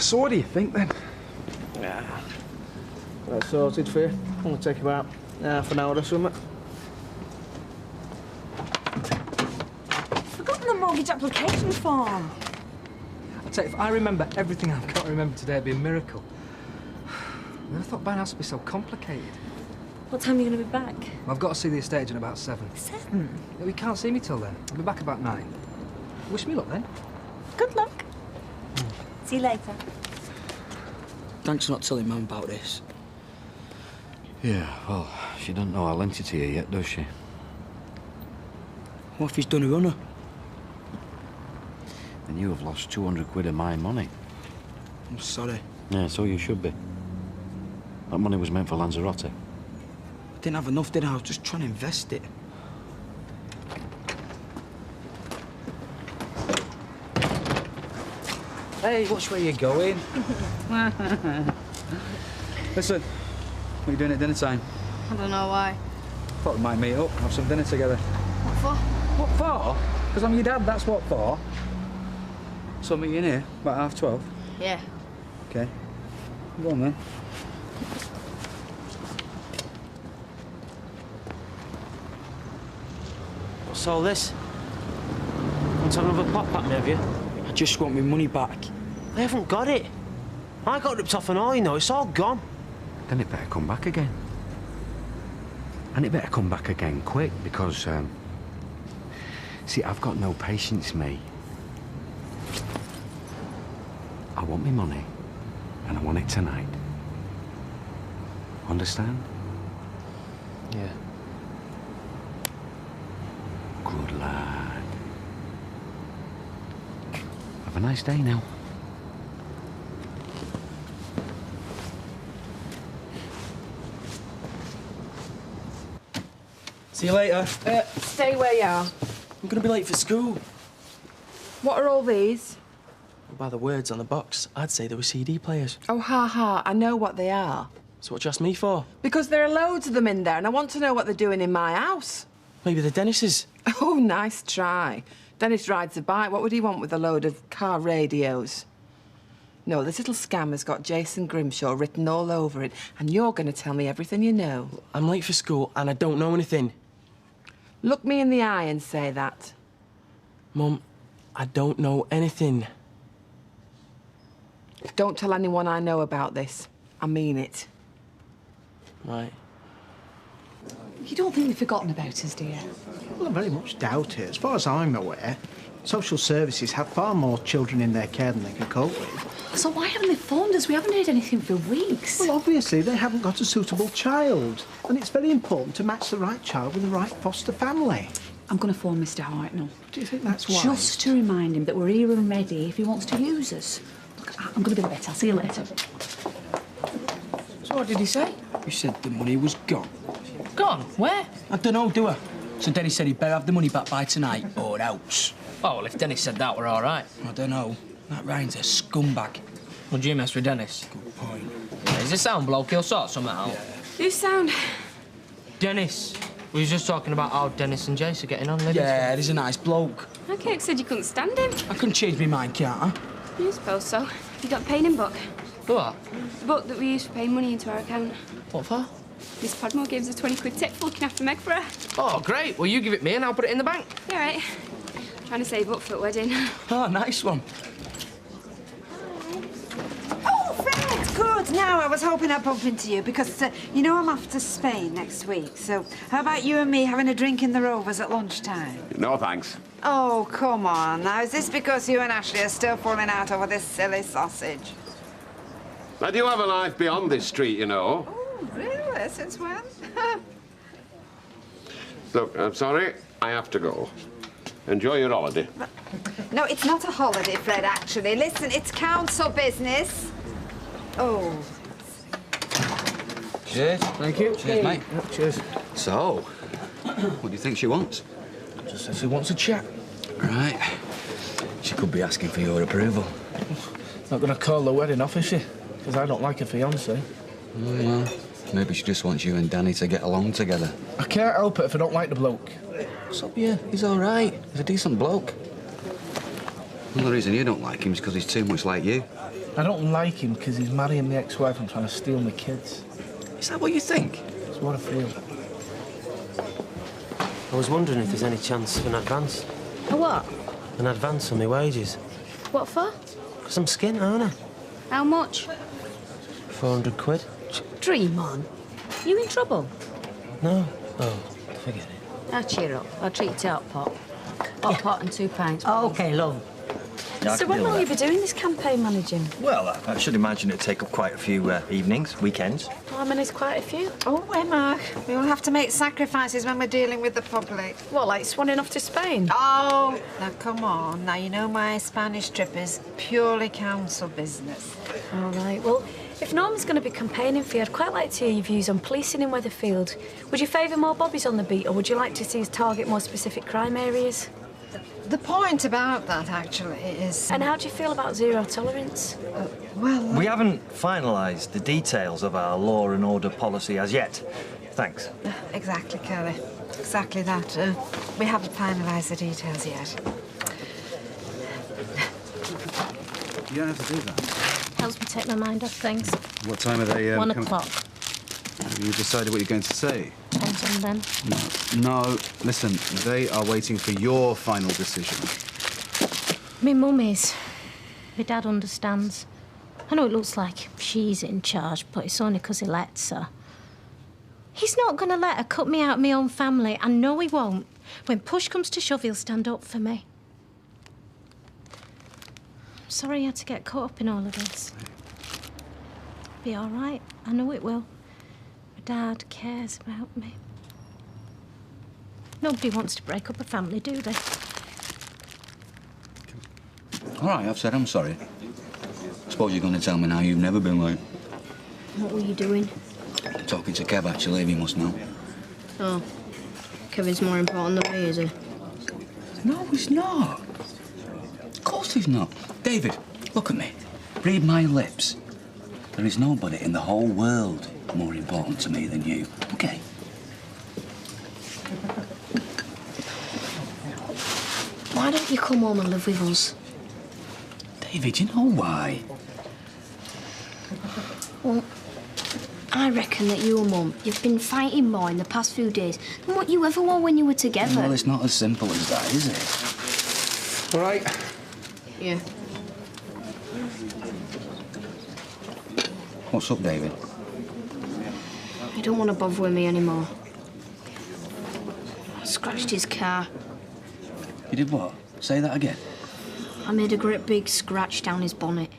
So what do you think, then? Yeah. That's sorted for you. Only take about half an hour or something. Forgotten the mortgage application form. I tell you, if I remember everything I've got to remember today, it'd be a miracle. I never thought buying a house would be so complicated. What time are you going to be back? Well, I've got to see the estate agent about 7. 7? Yeah, we can't see me till then. I'll be back about 9. Wish me luck, then. Good luck. See you later. Thanks for not telling Mum about this. Yeah, well, she doesn't know I lent it to you yet, does she? What if he's done a runner? Then you have lost 200 quid of my money. I'm sorry. Yeah, so you should be. That money was meant for Lanzarote. I didn't have enough, did I? I was just trying to invest it. Hey, watch where you're going. Listen, what are you doing at dinner time? I don't know why. Thought we might meet up, have some dinner together. What for? What for? Because I'm your dad, that's what for. So meet you in here, about 12:30. Yeah. Okay. Go on then. What's all this? Want to have another pop at me, have you? I just want my money back. I haven't got it. I got ripped off and all, you know, it's all gone. Then it better come back again. And it better come back again quick, because, see, I've got no patience, mate. I want my money, and I want it tonight. Understand? Yeah. Good lad. Have a nice day now. See you later. Stay where you are. I'm gonna be late for school. What are all these? By the words on the box, I'd say they were CD players. Oh, ha, I know what they are. So what you asked me for? Because there are loads of them in there, and I want to know what they're doing in my house. Maybe the Dennis's. Oh, nice try. Dennis rides a bike. What would he want with a load of car radios? No, this little scammer's got Jason Grimshaw written all over it, and you're going to tell me everything you know. I'm late for school, and I don't know anything. Look me in the eye and say that. Mum, I don't know anything. Don't tell anyone I know about this. I mean it. Right. You don't think they've forgotten about us, do you? Well, I very much doubt it. As far as I'm aware, social services have far more children in their care than they can cope with. So why haven't they phoned us? We haven't heard anything for weeks. Well, obviously, they haven't got a suitable child. And it's very important to match the right child with the right foster family. I'm going to phone Mr. Hartnell. Do you think that's wise? Just to remind him that we're here and ready if he wants to use us. Look, I'm going to go to bed. I'll see you later. So what did he say? He said the money was gone. Gone? Where? I don't know, do I? So Dennis said he'd better have the money back by tonight, or else. Oh, well, if Dennis said that, we're all right. I don't know. That Ryan's a scumbag. Would you mess with Dennis? Good point. Yeah, he's a sound bloke. He'll sort something out. You sound... Dennis. We was just talking about how Dennis and Jace are getting on living. Yeah, he's a nice bloke. Okay, said you couldn't stand him. I can change my mind, can't I? You suppose so. You got the paying book. What? The book that we use for paying money into our account. What for? Miss Podmore gives us a 20 quid tip for looking after Meg for her. Oh, great. Well, you give it me and I'll put it in the bank. Yeah, right. Trying to save up for the wedding. Oh, nice one. Oh, Fred! Good. Now, I was hoping I'd bump into you because, you know, I'm off to Spain next week. So how about you and me having a drink in the Rovers at lunchtime? No, thanks. Oh, come on. Now, is this because you and Ashley are still falling out over this silly sausage? I do have a life beyond this street, you know. Oh, really? Since when? Look, I'm sorry. I have to go. Enjoy your holiday. No, it's not a holiday, Fred, actually. Listen, it's council business. Oh. Cheers. Thank you. Cheers, mate. Yep, cheers. So, what do you think she wants? Just says she wants a chat. Right. She could be asking for your approval. Not gonna call the wedding off, is she? Because I don't like her fiancé. Oh, well, maybe she just wants you and Danny to get along together. I can't help it if I don't like the bloke. What's up, yeah? He's all right. He's a decent bloke. Well, the reason you don't like him is because he's too much like you. I don't like him because he's marrying my ex-wife and trying to steal my kids. Is that what you think? That's what I feel. I was wondering if there's any chance of an advance. A what? An advance on my wages. What for? Because I'm skint, aren't I? How much? 400 quid. Dream on. You in trouble? No. Oh, forget it. Now cheer up. I'll treat you to hot pot. Hot pot and 2 pints. Oh, OK, love. Yeah, So when will you be doing this campaign managing? Well, I should imagine it'd take up quite a few evenings, weekends. Well, I mean, it's quite a few. Oh, Emma, we will have to make sacrifices when we're dealing with the public. What, like swanning off to Spain? Oh, now come on. Now, you know my Spanish trip is purely council business. All right, well, if Norman's going to be campaigning for you, I'd quite like to hear your views on policing in Weatherfield. Would you favour more bobbies on the beat, or would you like to see us target more specific crime areas? The point about that, actually, is... And how do you feel about zero tolerance? We haven't finalised the details of our law and order policy as yet. Thanks. Exactly, Curly. Exactly that. We haven't finalised the details yet. You don't have to do that. Helps me take my mind off things. What time are they? 1 o'clock. Have you decided what you're going to say? Depends on them. No, listen, they are waiting for your final decision. My mum is. My dad understands. I know it looks like she's in charge, but it's only because he lets her. He's not going to let her cut me out of my own family, and no, he won't. When push comes to shove, he'll stand up for me. I'm sorry I had to get caught up in all of this. Be all right. I know it will. My dad cares about me. Nobody wants to break up a family, do they? All right, I've said I'm sorry. Suppose you're going to tell me now you've never been late. What were you doing? Talking to Kev, actually, if he must know. Oh. Kevin's more important than me, is he? No, he's not. Of course he's not. David, look at me. Read my lips. There is nobody in the whole world more important to me than you, OK? Why don't you come home and live with us? David, you know why? Well, I reckon that you and Mum, you've been fighting more in the past few days than what you ever were when you were together. Well, it's not as simple as that, is it? All right. Yeah. What's up, David? You don't want to bother with me anymore. I scratched his car. You did what? Say that again. I made a great big scratch down his bonnet.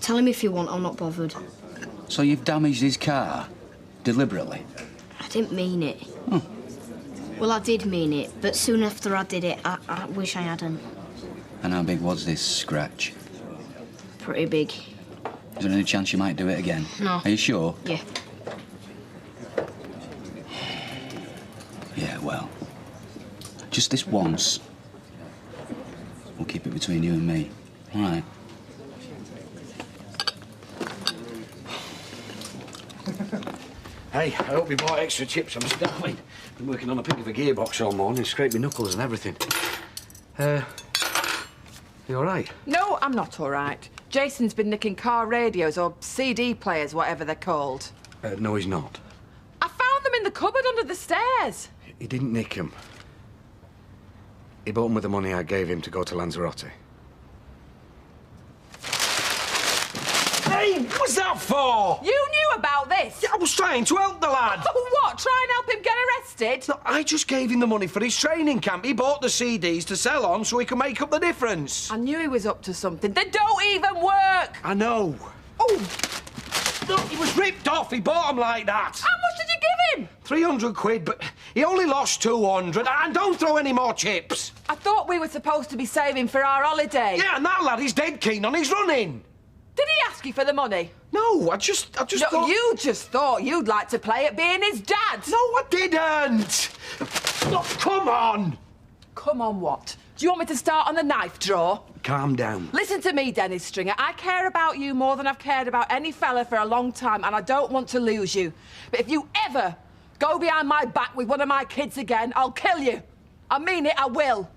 Tell him if you want, I'm not bothered. So you've damaged his car? Deliberately? I didn't mean it. Oh. Well, I did mean it, but soon after I did it, I wish I hadn't. And how big was this scratch? Pretty big. Is there any chance you might do it again? No. Are you sure? Yeah. Yeah, well, just this once. We'll keep it between you and me. All right. Hey, I hope you bought extra chips. I'm starving. Been working on a pick of a gearbox all morning, scraped my knuckles and everything. You all right? No, I'm not all right. Jason's been nicking car radios or CD players, whatever they're called. No, he's not. I found them in the cupboard under the stairs. He didn't nick them. He bought them with the money I gave him to go to Lanzarote. Hey, what's that for? You knew about this? Yeah, I was trying to help the lad. Oh, what? Try and help him get arrested? No, I just gave him the money for his training camp. He bought the CDs to sell on so he could make up the difference. I knew he was up to something. They don't even work. I know. Oh, look, he was ripped off. He bought them like that. How much did you give him? 300 quid, but he only lost 200. And don't throw any more chips. I thought we were supposed to be saving for our holiday. Yeah, and that lad is dead keen on his running. Did he ask you for the money? No, I just No, thought... you just thought you'd like to play at being his dad. No, I didn't. No, come on. Come on, what? Do you want me to start on the knife drawer? Calm down. Listen to me, Dennis Stringer. I care about you more than I've cared about any fella for a long time, and I don't want to lose you. But if you ever go behind my back with one of my kids again, I'll kill you. I mean it, I will.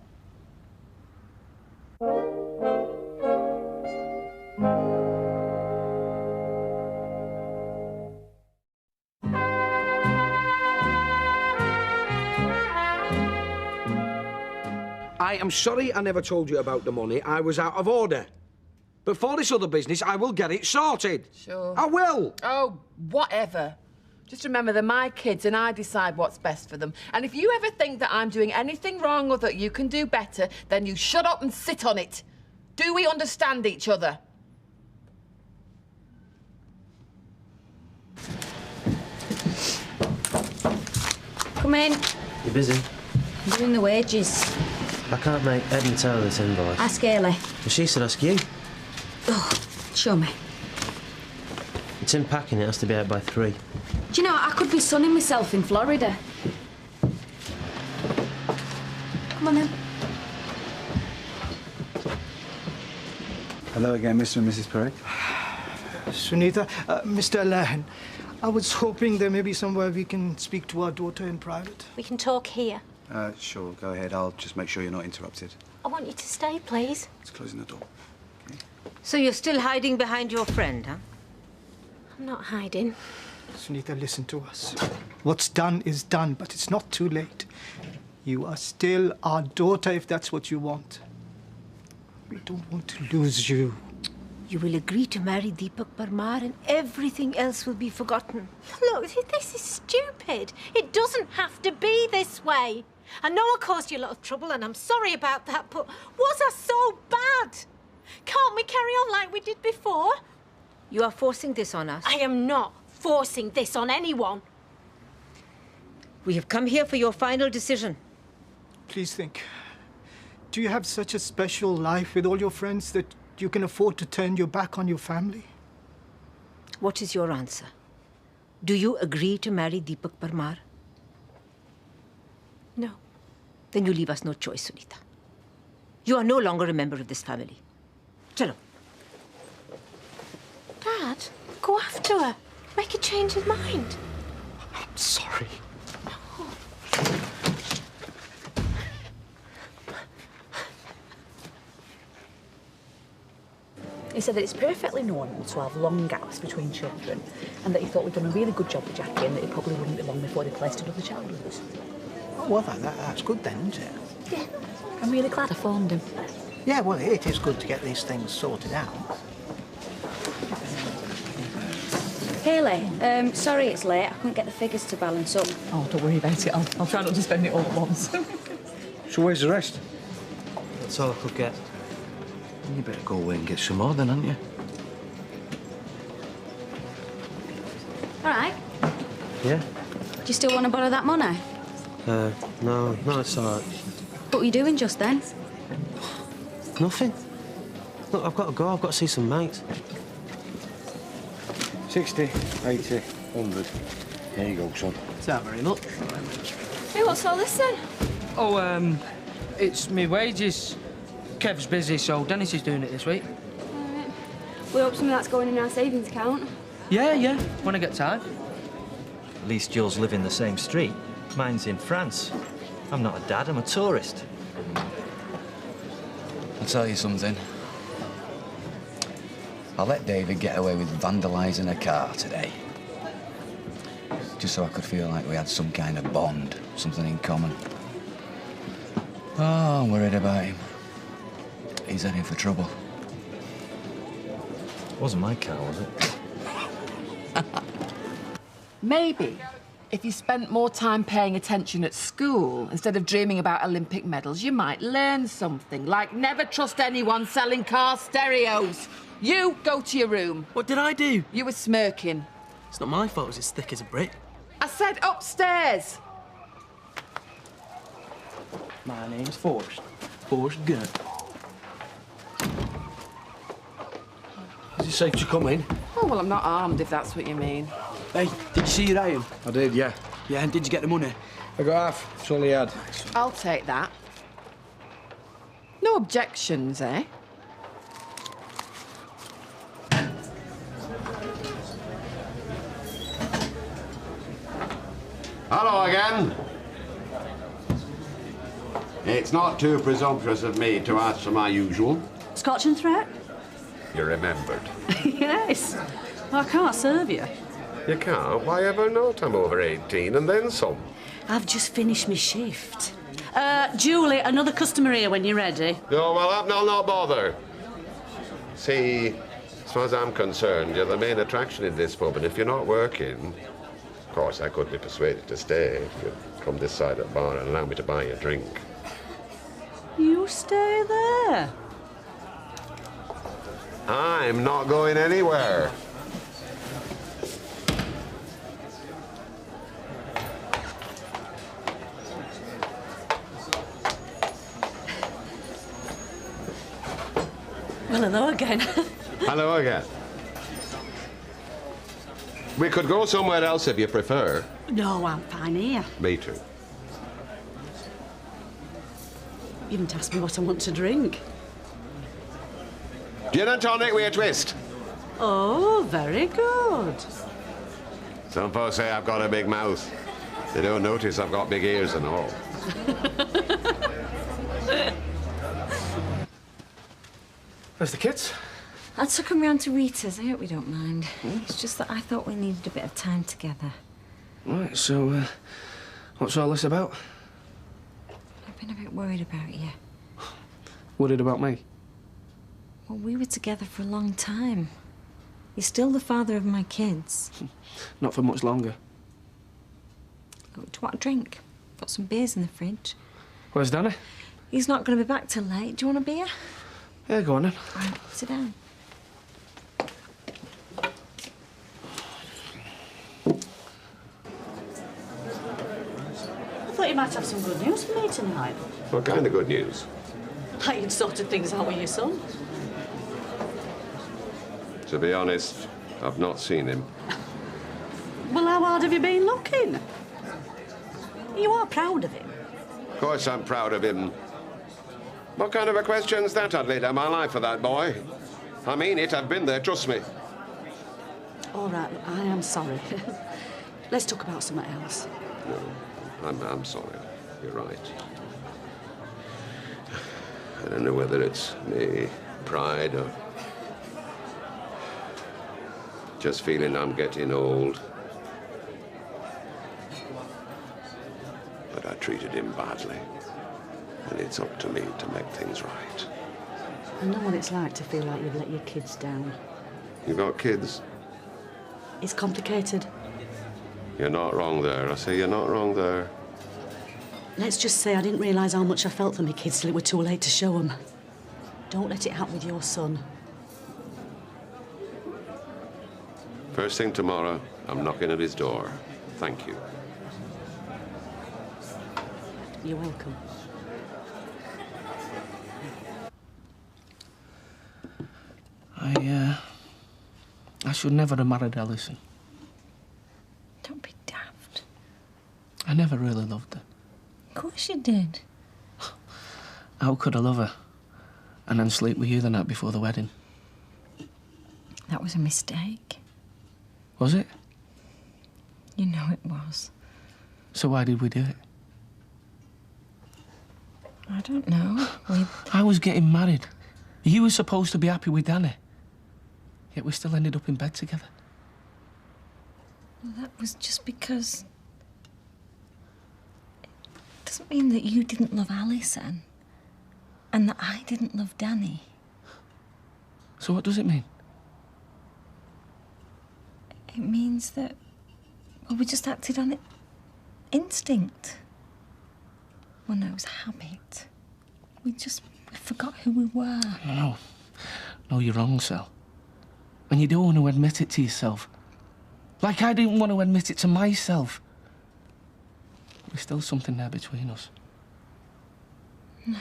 I am sorry I never told you about the money. I was out of order. But for this other business, I will get it sorted. Sure. I will. Oh, whatever. Just remember they're my kids and I decide what's best for them. And if you ever think that I'm doing anything wrong or that you can do better, then you shut up and sit on it. Do we understand each other? Come in. You busy? I'm doing the wages. I can't make head and tail of this invoice. Ask Ailey. Well, she said ask you. Oh, show me. It's in packing, it has to be out by 3. Do you know, I could be sunning myself in Florida. Come on then. Hello again, Mr. and Mrs. Perry. Sunita, Mr. Alain, I was hoping there may be somewhere we can speak to our daughter in private. We can talk here. Sure, go ahead. I'll just make sure you're not interrupted. I want you to stay, please. It's closing the door. So you're still hiding behind your friend, huh? I'm not hiding. Sunita, listen to us. What's done is done, but it's not too late. You are still our daughter if that's what you want. We don't want to lose you. You will agree to marry Deepak Parmar and everything else will be forgotten. Look, this is stupid. It doesn't have to be this way. I know I caused you a lot of trouble and I'm sorry about that, but was I so bad? Can't we carry on like we did before? You are forcing this on us. I am not forcing this on anyone. We have come here for your final decision. Please think. Do you have such a special life with all your friends that you can afford to turn your back on your family? What is your answer? Do you agree to marry Deepak Parmar? No. Then you leave us no choice, Sunita. You are no longer a member of this family. Chalo. Dad, go after her. Make her change her mind. I'm sorry. He said that it's perfectly normal to have long gaps between children and that he thought we'd done a really good job with Jackie and that it probably wouldn't be long before they placed another child with us. Oh, well, that's good then, isn't it? Yeah, I'm really glad I phoned him. Yeah, well, it is good to get these things sorted out. Hayley, sorry it's late. I couldn't get the figures to balance up. Oh, don't worry about it. I'll try not to spend it all at once. So where's the rest? That's all I could get. You better go away and get some more then, haven't you? All right. Yeah? Do you still want to borrow that money? No, it's all right. What were you doing just then? Nothing. Look, I've got to go. I've got to see some mates. 60, 80, 100. There you go, son. Is that very much? Hey, what's all this then? Oh, it's me wages. Kev's busy, so Dennis is doing it this week. We hope some of that's going in our savings account. Yeah, when I get time. At least yours live in the same street. Mine's in France. I'm not a dad, I'm a tourist. I'll tell you something. I let David get away with vandalising a car today. Just so I could feel like we had some kind of bond, something in common. Oh, I'm worried about him. He's heading for trouble. Wasn't my car, was it? Maybe if you spent more time paying attention at school instead of dreaming about Olympic medals, you might learn something, like never trust anyone selling car stereos. You go to your room. What did I do? You were smirking. It's not my fault, it's as thick as a brick. I said upstairs. My name's Forrest. Forrest Gump. Is it safe to come in? Oh, well, I'm not armed, if that's what you mean. Hey, did you see your iron? I did, yeah. Yeah, and did you get the money? I got half. That's all he had. I'll take that. No objections, eh? Hello again. It's not too presumptuous of me to ask for my usual. Scotch and threat? You remembered. Yes. I can't serve you. You can't? Why ever not? I'm over 18 and then some. I've just finished my shift. Julie, another customer here when you're ready. No, well, I'll not bother. See, as far as I'm concerned, you're the main attraction in this pub, and if you're not working, of course, I could be persuaded to stay if you come this side of the bar and allow me to buy you a drink. You stay there. I'm not going anywhere. Well, hello again. Hello again. We could go somewhere else if you prefer. No, I'm fine here. Me too. You didn't ask me what I want to drink. Gin and tonic with a twist. Oh, very good. Some folks say I've got a big mouth. They don't notice I've got big ears and all. Where's the kids? I took them round to Rita's. I hope we don't mind. It's just that I thought we needed a bit of time together. Right, so, what's all this about? I've been a bit worried about you. Worried about me? Well, we were together for a long time. You're still the father of my kids. Not for much longer. Oh, do you want a drink? Got some beers in the fridge. Where's Danny? He's not going to be back till late. Do you want a beer? Yeah, go on then. All right, sit down. I thought you might have some good news for me tonight. What kind of good news? Like you'd sorted things out with your son. To be honest, I've not seen him. Well, how hard have you been looking? You are proud of him. Of course I'm proud of him. What kind of a question's that? I'd lay down my life for that boy. I mean it, I've been there, trust me. All right, I am sorry. Let's talk about something else. No, I'm sorry. You're right. I don't know whether it's me, pride, or just feeling I'm getting old. But I treated him badly. And it's up to me to make things right. I know what it's like to feel like you've let your kids down. You got kids? It's complicated. You're not wrong there. I say you're not wrong there. Let's just say I didn't realise how much I felt for my kids till it were too late to show them. Don't let it happen with your son. First thing tomorrow, I'm knocking at his door. Thank you. You're welcome. I should never have married Alison. Don't be daft. I never really loved her. Of course you did. How could I love her and then sleep with you the night before the wedding? That was a mistake. Was it? You know it was. So why did we do it? I don't know. I was getting married. You were supposed to be happy with Danny. Yet we still ended up in bed together. Well, that was just because... It doesn't mean that you didn't love Alison and that I didn't love Danny. So what does it mean? It means that, well, we just acted on it. Instinct. Well, no, it was habit. We forgot who we were. No, you're wrong, Sal. And you don't want to admit it to yourself. Like I didn't want to admit it to myself. There's still something there between us. No.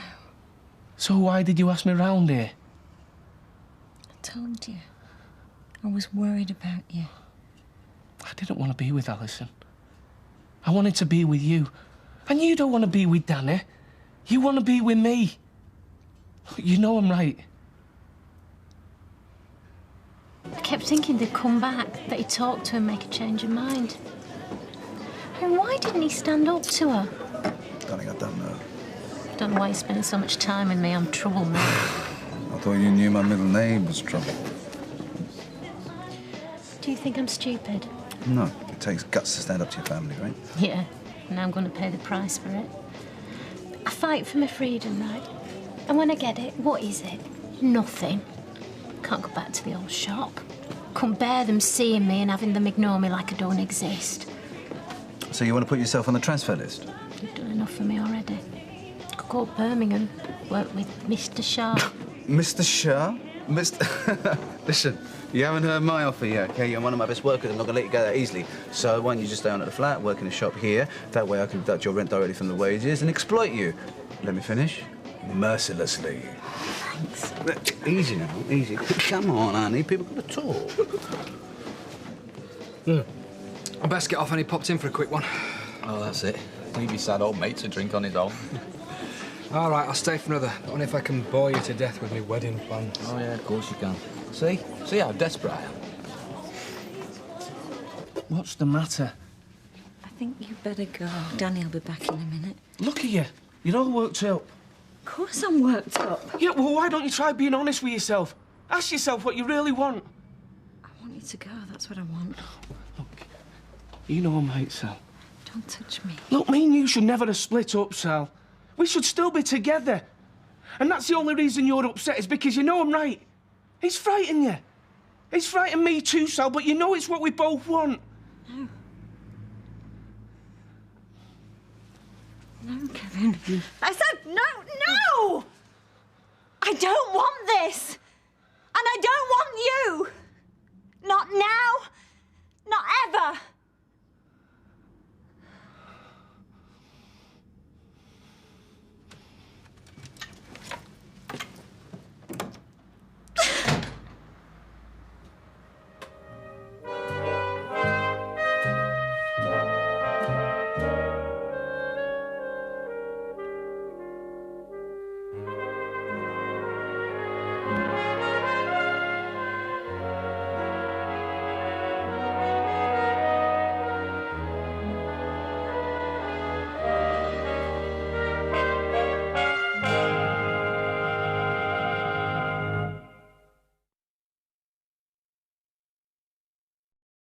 So why did you ask me round here? I told you. I was worried about you. I didn't want to be with Alison. I wanted to be with you. And you don't want to be with Danny. You want to be with me. You know I'm right. I kept thinking they'd come back, that he'd talk to her and make a change of mind. And why didn't he stand up to her? Darling, I don't know. Don't know why he's spending so much time with me. I'm trouble now. I thought you knew my middle name was Trouble. Do you think I'm stupid? No, it takes guts to stand up to your family, right? Yeah, and I'm going to pay the price for it. I fight for my freedom, right? And when I get it, what is it? Nothing. Can't go back to the old shop. Couldn't bear them seeing me and having them ignore me like I don't exist. So you want to put yourself on the transfer list? You've done enough for me already. Could go to Birmingham, work with Mr. Shah. Mr. Shah? Mr... Listen, you haven't heard my offer yet, OK? You're one of my best workers. I'm not going to let you go that easily. So why don't you just stay on at the flat, work in a shop here? That way I can deduct your rent directly from the wages and exploit you. Let me finish. Mercilessly. Thanks. Easy now, easy. Come on, Annie. People got to talk. I best get off, and he popped in for a quick one. Oh, that's it. Leave your sad old mate to drink on his own. All right, I'll stay for another. Only if I can bore you to death with my wedding plans. Oh, yeah, of course you can. See? See how desperate I am? What's the matter? I think you better go. Danny will be back in a minute. Look at you. You're all worked up. Of course I'm worked up. Yeah, well, why don't you try being honest with yourself? Ask yourself what you really want. I want you to go, that's what I want. Look, you know I'm right, Sal. Don't touch me. Look, me and you should never have split up, Sal. We should still be together. And that's the only reason you're upset is because you know I'm right. He's frightened you. He's frightened me too, Sal, but you know it's what we both want. No. No, Kevin. I said no, no! I don't want this! And I don't want you! Not now! Not ever!